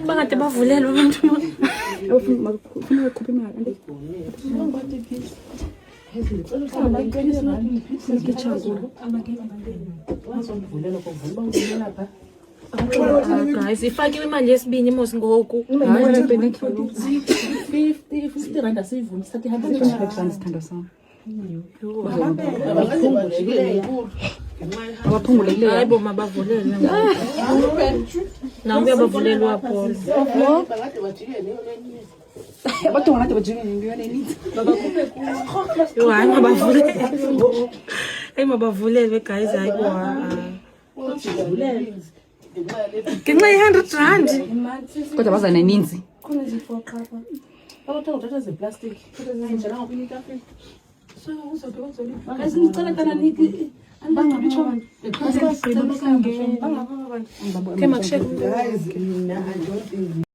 bangade bavulelwe abantu. Ufuna ukhupha imali. Guys, ifakiwe imali yesibini mos ngoku. 50 rand asivumi sithathe 100 rand sithando sami. Hayi bo mabavulelwe. Nawe uyabavulelwa Paul. Bathi ngakade bajike ngiyona eninzi. Hayi mabavulelwe. Hayi mabavulelwe guys, hayi bo. Ngenxa ye-100 rand. Kodwa baza neninzi. khona zifoqapha abothenga uthatha zeplastic kodwa zizinjela ngokunika kafe so uzodwa azicela kana niki bangabitho bangapha abantu Ke makusheke. guys mina I don't think